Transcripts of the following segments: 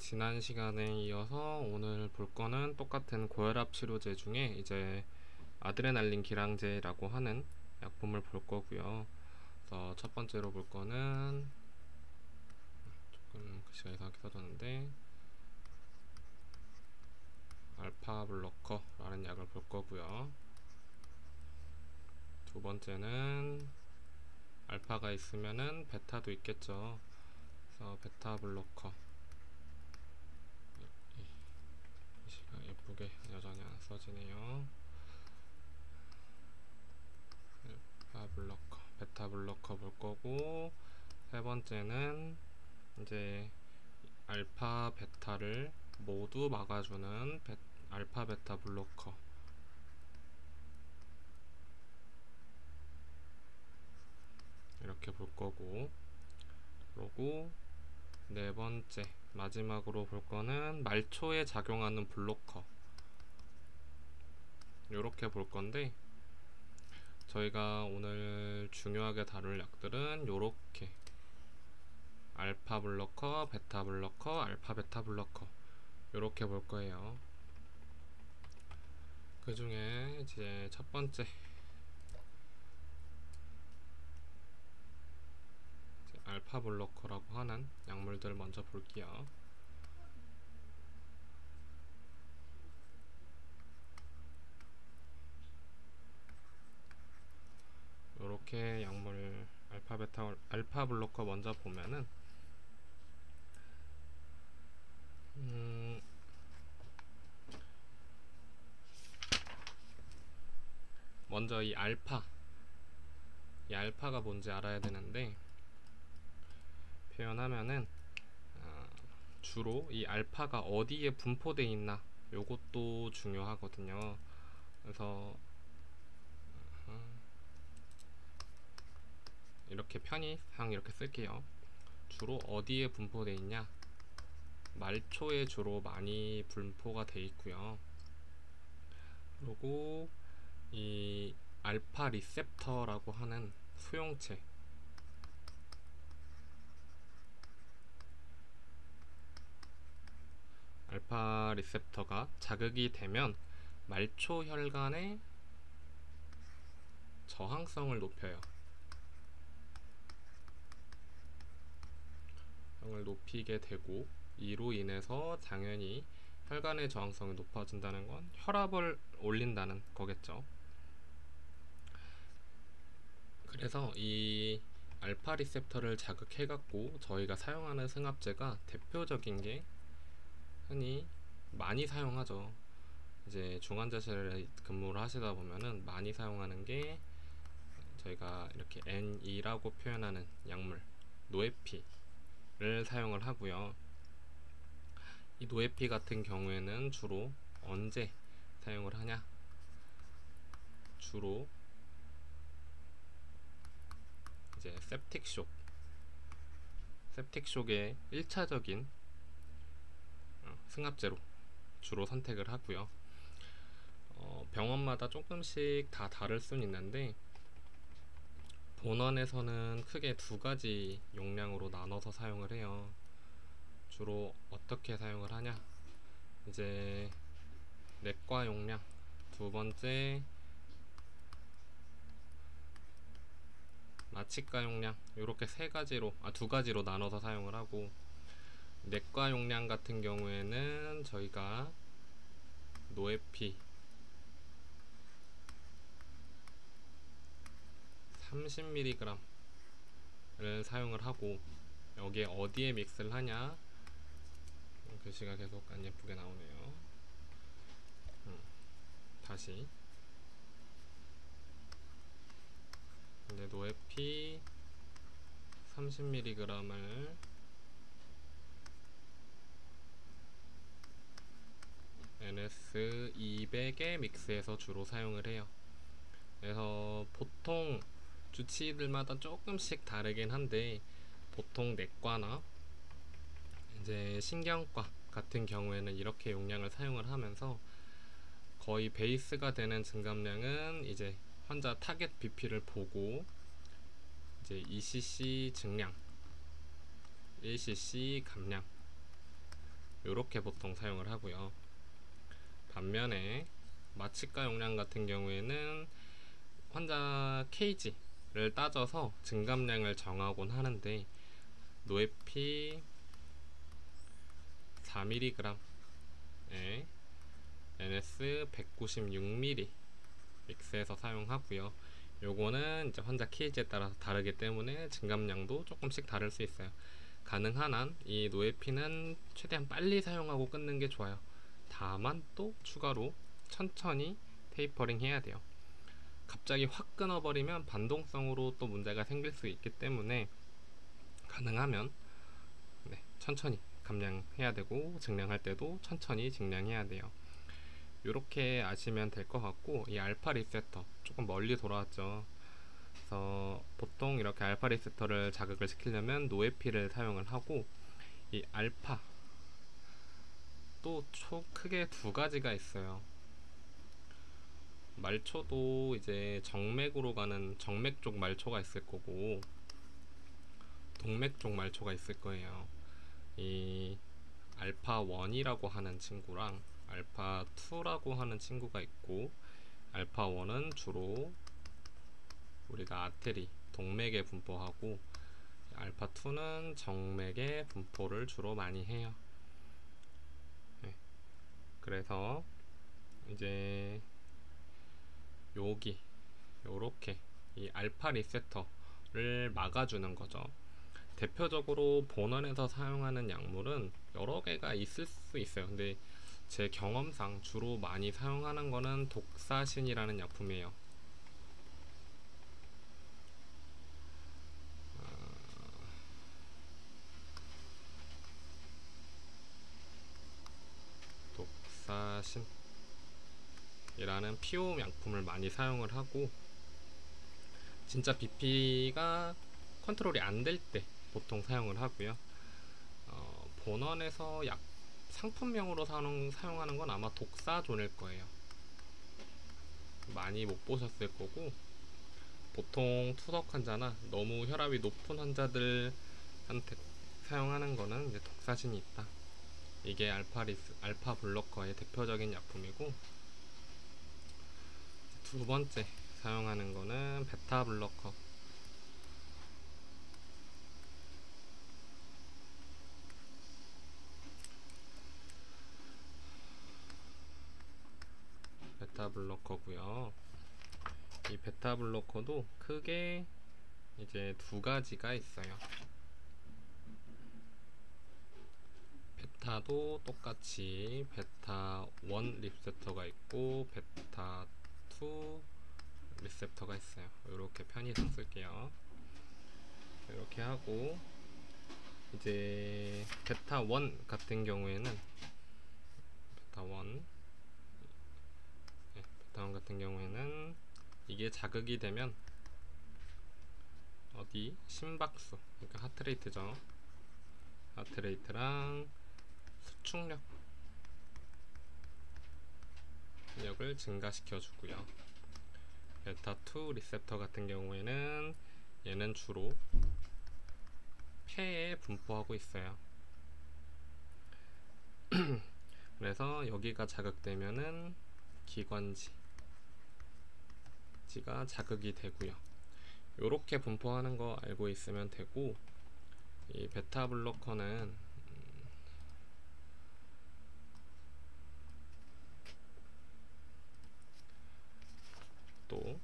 지난 시간에 이어서 오늘 볼 거는 똑같은 고혈압 치료제 중에 이제 아드레날린 기량제라고 하는 약품을 볼 거고요. 그래서 첫 번째로 볼 거는 조금 글씨가 이상하게 써졌는데 알파 블로커라는 약을 볼 거고요. 두 번째는 알파가 있으면은 베타도 있겠죠. 그래서 베타 블로커. 글씨가 예쁘게 여전히 안 써지네요. 알파 블로커, 베타 블로커 볼 거고, 세 번째는 이제 알파 베타를 모두 막아주는 알파 베타 블로커. 이렇게 볼 거고, 그리고 네 번째 마지막으로 볼 거는 말초에 작용하는 블로커. 이렇게 볼 건데, 저희가 오늘 중요하게 다룰 약들은 요렇게 알파 블로커, 베타 블로커, 알파 베타 블로커 요렇게 볼 거예요. 그 중에 이제 첫 번째 알파 블로커라고 하는 약물들 먼저 볼게요. 요렇게 약물 알파 베타 알파 블로커 먼저 보면은 먼저 이 알파가 뭔지 알아야 되는데, 표현하면은 주로 이 알파가 어디에 분포되어 있나 요것도 중요하거든요. 그래서 이렇게 편의상 이렇게 쓸게요. 주로 어디에 분포되어 있냐, 말초에 주로 많이 분포가 되어 있고요. 그리고 이 알파 리셉터라고 하는 수용체, 알파 리셉터가 자극이 되면 말초 혈관의 저항성을 높여요. 을 높이게 되고, 이로 인해서 당연히 혈관의 저항성이 높아진다는 건 혈압을 올린다는 거겠죠. 그래서 이 알파 리셉터를 자극해갖고 저희가 사용하는 승합제가 대표적인 게 흔히 많이 사용하죠. 이제 중환자실에 근무를 하시다 보면은 많이 사용하는 게 저희가 이렇게 N2라고 표현하는 약물 노에피를 사용을 하고요. 이 노에피 같은 경우에는 주로 언제 사용을 하냐? 주로 이제 septic 쇼의 1차적인 승합제로 주로 선택을 하고요. 병원마다 조금씩 다 다를 수는 있는데, 본원에서는 크게 두 가지 용량으로 나눠서 사용을 해요. 주로 어떻게 사용을 하냐? 이제 내과 용량, 두 번째 마취과 용량, 이렇게 두 가지로 나눠서 사용을 하고, 내과 용량 같은 경우에는 저희가 노에피 30mg를 사용을 하고, 여기에 어디에 믹스를 하냐, 글씨가 계속 안 예쁘게 나오네요. 다시 근데 노에피 30mg을 NS200에 믹스해서 주로 사용을 해요. 그래서 보통 주치의들마다 조금씩 다르긴 한데, 보통 내과나 이제 신경과 같은 경우에는 이렇게 용량을 사용을 하면서 거의 베이스가 되는 증감량은 이제 환자 타겟 BP를 보고 이제 2cc 증량, 1cc 감량 요렇게 보통 사용을 하고요. 반면에 마취가 용량 같은 경우에는 환자 케이지를 따져서 증감량을 정하곤 하는데, 노에피 4mg에 NS 196ml 믹스해서 사용하고요. 요거는 이제 환자 케이지에 따라서 다르기 때문에 증감량도 조금씩 다를 수 있어요. 가능한 한 이 노에피는 최대한 빨리 사용하고 끊는 게 좋아요. 다만 또 추가로 천천히 테이퍼링 해야 돼요. 갑자기 확 끊어버리면 반동성으로 또 문제가 생길 수 있기 때문에 가능하면 천천히 감량해야 되고, 증량할 때도 천천히 증량해야 돼요. 이렇게 아시면 될 것 같고, 이 알파 리세터 조금 멀리 돌아왔죠. 그래서 보통 이렇게 알파 리세터를 자극을 시키려면 노에피를 사용을 하고, 이 알파 또 크게 두 가지가 있어요. 말초도 이제 정맥으로 가는 정맥 쪽 말초가 있을 거고, 동맥 쪽 말초가 있을 거예요. 이 알파 1이라고 하는 친구랑 알파 2라고 하는 친구가 있고, 알파 1은 주로 우리가 아테리 동맥에 분포하고, 알파 2는 정맥에 분포를 주로 많이 해요. 네. 그래서 이제 여기 요렇게 이 알파 리세터를 막아주는 거죠. 대표적으로 본원에서 사용하는 약물은 여러 개가 있을 수 있어요. 근데 제 경험상 주로 많이 사용하는 거는 독사신이라는 약품이에요. 독사신이라는 피홈 약품을 많이 사용을 하고, 진짜 BP가 컨트롤이 안 될 때 보통 사용을 하고요. 본원에서 약 상품명으로 사용하는 건 아마 독사존일 거예요. 많이 못 보셨을 거고, 보통 투석 환자나 너무 혈압이 높은 환자들한테 사용하는 거는 이제 독사신이 있다. 이게 알파 블로커의 대표적인 약품이고, 두 번째 사용하는 거는 베타 블로커. 베타 블로커고요. 이 베타 블로커도 크게 이제 두 가지가 있어요. 베타도 똑같이 베타 1 리셉터가 있고 베타 2 리셉터가 있어요. 이렇게 편의상 쓸게요. 이렇게 하고, 이제 베타 1 같은 경우에는 베타 1 같은 경우에는 이게 자극이 되면 어디 심박수, 그러니까 하트레이트죠. 하트레이트랑 수축력을 증가시켜 주고요. 베타 2 리셉터 같은 경우에는 얘는 주로 폐에 분포하고 있어요. 그래서 여기가 자극되면은 기관지가 자극이 되고요. 요렇게 분포하는 거 알고 있으면 되고, 이 베타 블로커는 또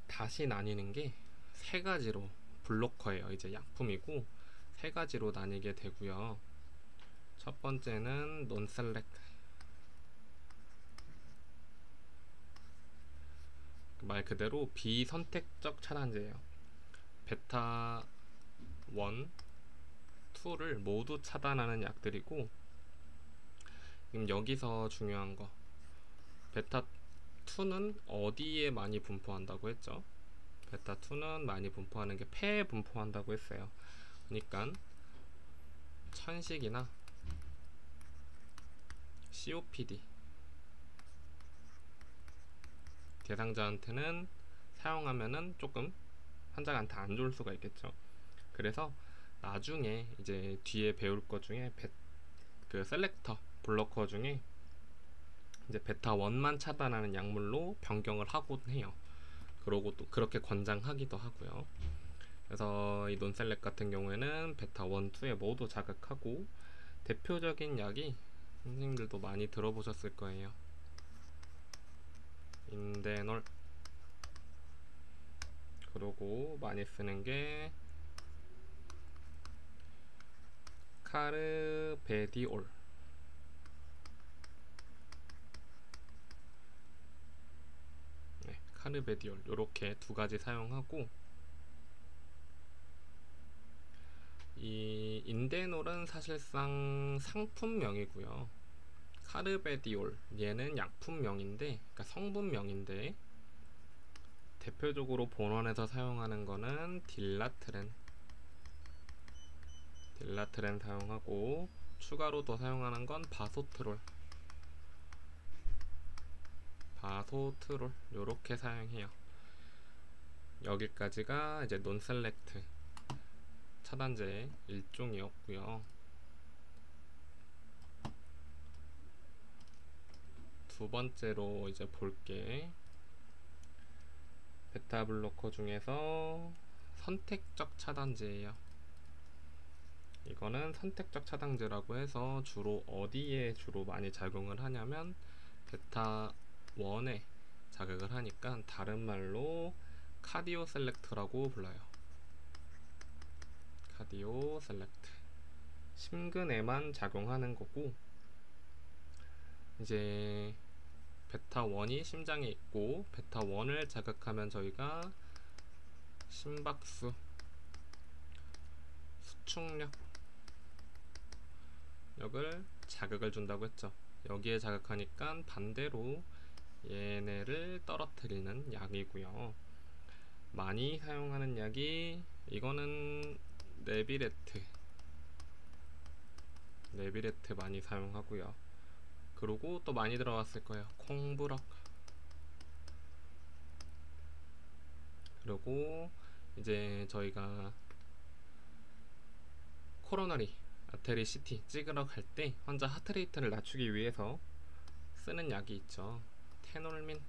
다시 나뉘는 게 세 가지로 블로커예요. 이제 약품이고 세 가지로 나뉘게 되고요. 첫 번째는 논셀렉트, 말 그대로 비선택적 차단제예요. 베타 1, 2를 모두 차단하는 약들이고, 지금 여기서 중요한 거, 베타 2는 어디에 많이 분포한다고 했죠? 베타 2는 많이 분포하는 게 폐에 분포한다고 했어요. 그러니까 천식이나 COPD 대상자한테는 사용하면은 조금 환자한테 안 좋을 수가 있겠죠. 그래서 나중에 이제 뒤에 배울 것 중에 그 셀렉터 블로커 중에 이제 베타 1만 차단하는 약물로 변경을 하곤 해요. 그러고 또 그렇게 권장하기도 하고요. 그래서 이 논셀렉 같은 경우에는 베타 1, 2에 모두 자극하고, 대표적인 약이 선생님들도 많이 들어보셨을 거예요. 인데놀. 그리고 많이 쓰는 게 카르베디올. 네, 카르베디올 요렇게 두 가지 사용하고, 이 인데놀은 사실상 상품명이고요. 카르베디올 얘는 약품명인데, 그러니까 성분명인데, 대표적으로 본원에서 사용하는 거는 딜라트렌 사용하고, 추가로 더 사용하는 건 바소트롤 요렇게 사용해요. 여기까지가 이제 논셀렉트 차단제 일종이었고요. 두 번째로 이제 볼게 베타 블로커 중에서 선택적 차단제예요. 이거는 선택적 차단제라고 해서 주로 어디에 주로 많이 작용을 하냐면 베타 1에 자극을 하니까 다른 말로 카디오 셀렉트라고 불러요. 카디오 셀렉트. 심근에만 작용하는 거고, 이제 베타 1이 심장에 있고 베타 1을 자극하면 저희가 심박수, 수축력을 자극을 준다고 했죠. 여기에 자극하니까 반대로 얘네를 떨어뜨리는 약이고요. 많이 사용하는 약이 이거는 네비레트 많이 사용하고요. 그리고 또 많이 들어왔을 거예요. 콩브럭. 그리고 이제 저희가 코로너리 아테리 CT 찍으러 갈 때 환자 하트레이트를 낮추기 위해서 쓰는 약이 있죠. 테놀민.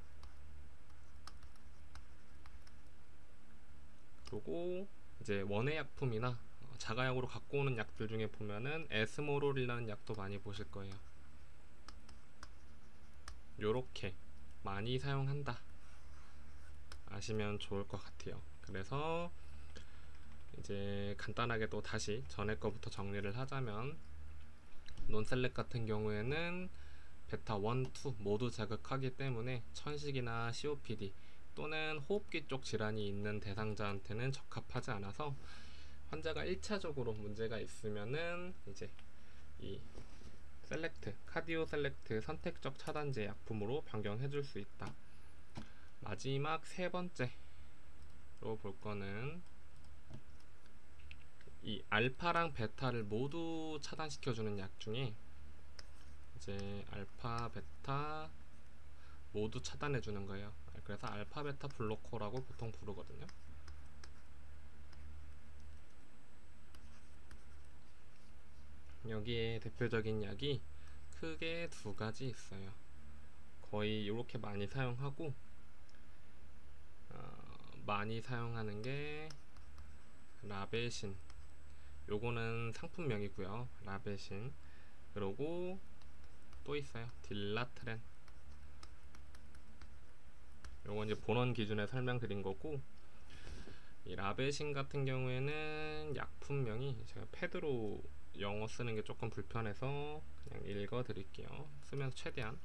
그리고 이제 원예 약품이나 자가약으로 갖고 오는 약들 중에 보면은 에스모롤이라는 약도 많이 보실 거예요. 요렇게 많이 사용한다 아시면 좋을 것 같아요. 그래서 이제 간단하게 또 다시 전에 거부터 정리를 하자면, 논셀렉 같은 경우에는 베타 1, 2 모두 자극하기 때문에 천식이나 COPD 또는 호흡기 쪽 질환이 있는 대상자한테는 적합하지 않아서 환자가 1차적으로 문제가 있으면은 이제 이 셀렉트, 카디오 셀렉트 선택적 차단제 약품으로 변경해 줄 수 있다. 마지막 세 번째로 볼 거는 이 알파랑 베타를 모두 차단시켜주는 약 중에 이제 알파, 베타 모두 차단해주는 거예요. 그래서 알파, 베타 블로커라고 보통 부르거든요. 여기에 대표적인 약이 크게 두 가지 있어요. 거의 이렇게 많이 사용하고, 많이 사용하는 게 라베신. 요거는 상품명이고요. 라베신. 그리고 또 있어요. 딜라트렌. 요건 이제 본원 기준에 설명드린 거고, 이 라베신 같은 경우에는 약품명이 제가 패드로 영어 쓰는 게 조금 불편해서 그냥 읽어 드릴게요. 쓰면서 최대한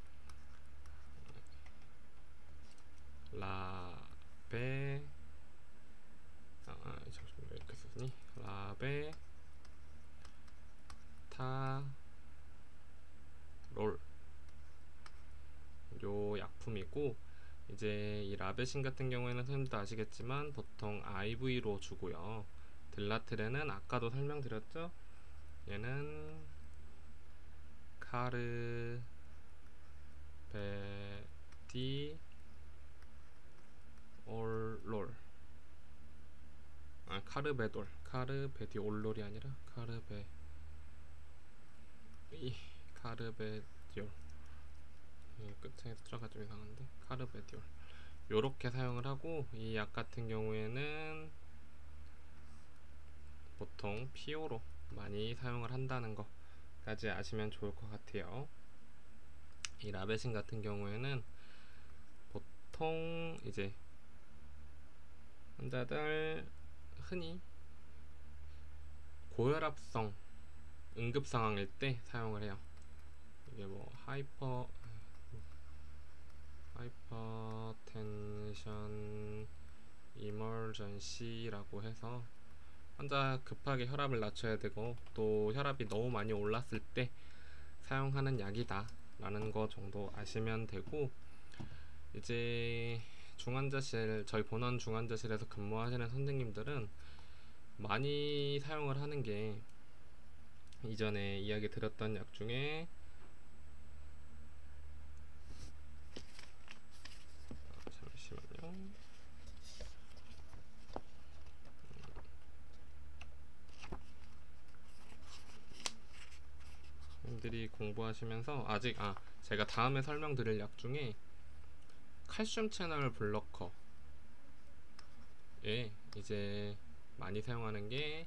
라베 잠시만 왜 이렇게 쓰니? 라베 타 롤 요 약품이고, 이제 이 라베신 같은 경우에는 선생님도 아시겠지만 보통 IV로 주고요. 딜라트렌은 아까도 설명드렸죠. 얘는 카르베디 올롤, 카르베디올롤이 아니라 이 카르베디올, 끝에 숫자가 좀 이상한데, 카르베디올 요렇게 사용을 하고, 이 약 같은 경우에는 보통 피오로 많이 사용을 한다는 거까지 아시면 좋을 것 같아요. 이 라베신 같은 경우에는 보통 이제 환자들 흔히 고혈압성 응급 상황일 때 사용을 해요. 이게 뭐 하이퍼텐션 이머전시라고 해서 환자 급하게 혈압을 낮춰야 되고 또 혈압이 너무 많이 올랐을 때 사용하는 약이다 라는 거 정도 아시면 되고, 이제 중환자실, 저희 본원 중환자실에서 근무하시는 선생님들은 많이 사용을 하는 게 이전에 이야기 드렸던 약 중에 잠시만요. 선생님들이 공부하시면서 제가 다음에 설명드릴 약 중에 칼슘 채널 블러커에 이제 많이 사용하는 게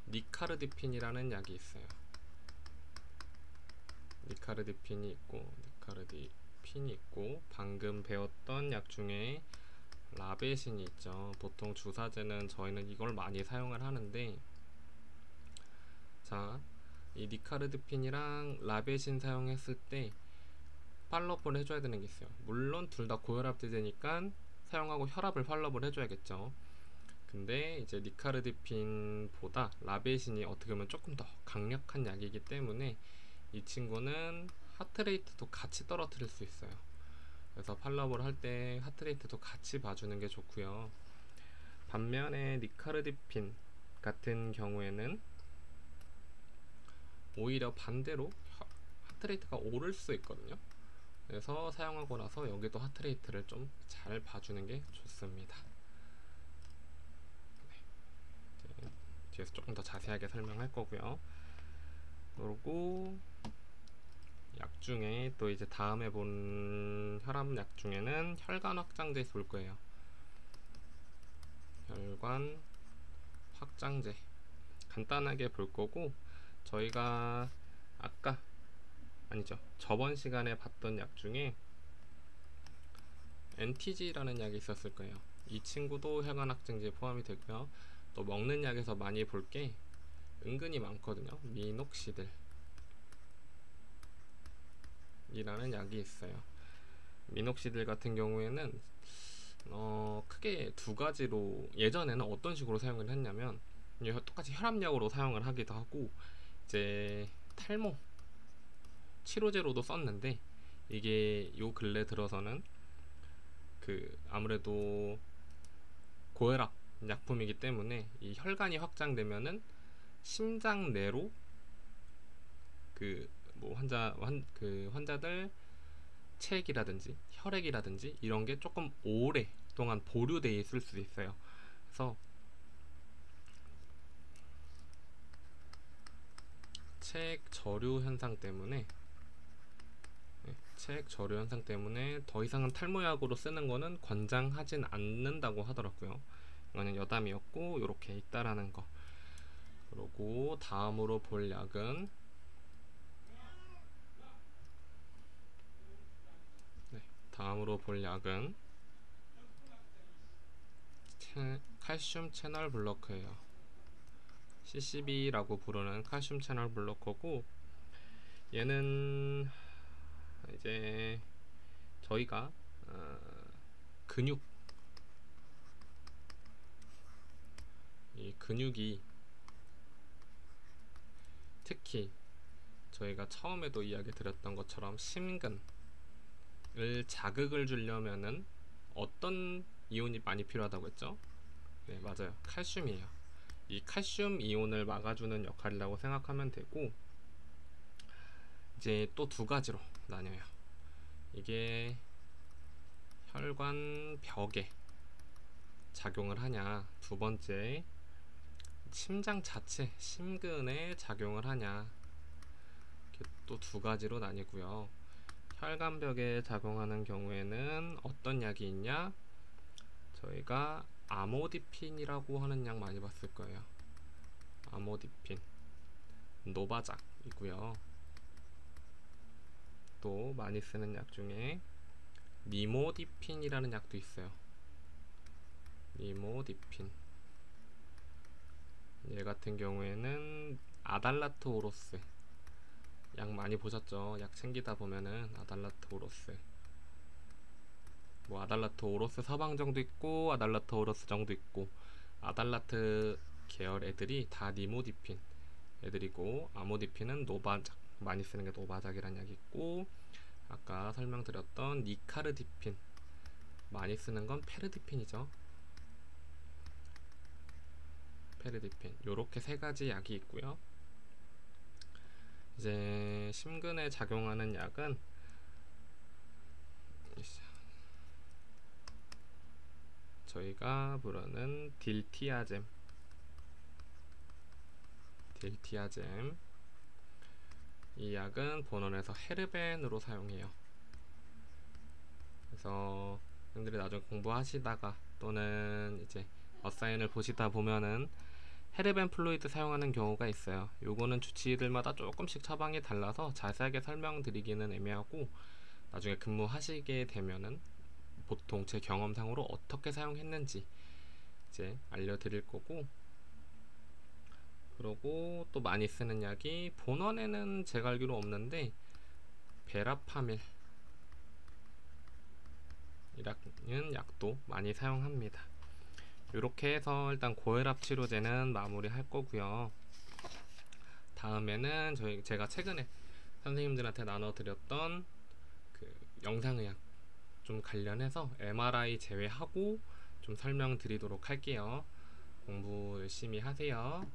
니카르디핀이라는 약이 있어요. 니카르디핀이 있고 방금 배웠던 약 중에 라베신이 있죠. 보통 주사제는 저희는 이걸 많이 사용을 하는데, 자, 이 니카르디핀이랑 라베신 사용했을 때 팔로업을 해줘야 되는 게 있어요. 물론 둘 다 고혈압 제제니까 사용하고 혈압을 팔로업을 해줘야겠죠. 근데 이제 니카르디핀보다 라베신이 어떻게 보면 조금 더 강력한 약이기 때문에 이 친구는 하트레이트도 같이 떨어뜨릴 수 있어요. 그래서 팔로업을 할 때 하트레이트도 같이 봐주는 게 좋고요. 반면에 니카르디핀 같은 경우에는 오히려 반대로 하트레이트가 오를 수 있거든요. 그래서 사용하고 나서 여기도 하트레이트를 좀 잘 봐주는 게 좋습니다. 네, 뒤에서 조금 더 자세하게 설명할 거고요. 그리고 약 중에 또 이제 다음에 본 혈압약 중에는 혈관 확장제 볼 거예요. 혈관 확장제 간단하게 볼 거고, 저희가 저번 시간에 봤던 약 중에 NTG라는 약이 있었을 거예요. 이 친구도 혈관 확장제에 포함이 되고요. 또 먹는 약에서 많이 볼 게 은근히 많거든요. 미녹시딜 이라는 약이 있어요. 미녹시딜 같은 경우에는 크게 두 가지로, 예전에는 어떤 식으로 사용을 했냐면 똑같이 혈압약으로 사용을 하기도 하고, 이제 탈모 치료제로도 썼는데, 이게 요 근래 들어서는 아무래도 고혈압 약품이기 때문에 이 혈관이 확장되면은 심장 내로 환자들 체액이라든지 혈액이라든지 이런 게 조금 오랫동안 보류되어 있을 수 있어요. 그래서 체액 저류 현상 때문에 더 이상은 탈모약으로 쓰는 거는 권장하진 않는다고 하더라고요. 이거는 여담이었고 이렇게 있다라는 거. 그리고 다음으로 볼 약은 칼슘 채널 블러커예요. CCB라고 부르는 칼슘 채널 블러커고, 얘는 이제 저희가 이 근육이 특히 저희가 처음에도 이야기 드렸던 것처럼 심근을 자극을 주려면은 어떤 이온이 많이 필요하다고 했죠? 네, 맞아요. 칼슘이에요. 이 칼슘 이온을 막아주는 역할이라고 생각하면 되고, 이제 또 두 가지로 나뉘어요. 이게 혈관 벽에 작용을 하냐, 두 번째 심장 자체 심근에 작용을 하냐, 또 두 가지로 나뉘고요. 혈관벽에 작용하는 경우에는 어떤 약이 있냐? 저희가 아모디핀이라고 하는 약 많이 봤을 거예요. 아모디핀, 노바작이고요. 또 많이 쓰는 약 중에 니모디핀이라는 약도 있어요. 니모디핀. 얘 같은 경우에는 아달라토오로스 약 많이 보셨죠? 약 챙기다 보면은 아달라토오로스, 뭐 아달라토오로스 서방정도 있고 아달라토오로스정도 있고, 아달라트 계열 애들이 다 니모디핀 애들이고, 아모디핀은 노바작, 많이 쓰는 게 노바작이란 약이 있고, 아까 설명드렸던 니카르디핀, 많이 쓰는 건 페르디핀이죠. 페르디핀. 요렇게 세 가지 약이 있고요. 이제 심근에 작용하는 약은 저희가 부르는 딜티아젬. 이 약은 본원에서 헤르벤으로 사용해요. 그래서 여러분들이 나중에 공부하시다가 또는 이제 어사인을 보시다 보면은 헤르벤 플루이드 사용하는 경우가 있어요. 요거는 주치의들마다 조금씩 처방이 달라서 자세하게 설명드리기는 애매하고, 나중에 근무하시게 되면은 보통 제 경험상으로 어떻게 사용했는지 이제 알려드릴 거고, 그리고 또 많이 쓰는 약이 본원에는 제가 알기로 없는데 베라파밀 이라는 약도 많이 사용합니다. 이렇게 해서 일단 고혈압 치료제는 마무리 할 거고요. 다음에는 제가 최근에 선생님들한테 나눠드렸던 그 영상의학 좀 관련해서 MRI 제외하고 좀 설명드리도록 할게요. 공부 열심히 하세요.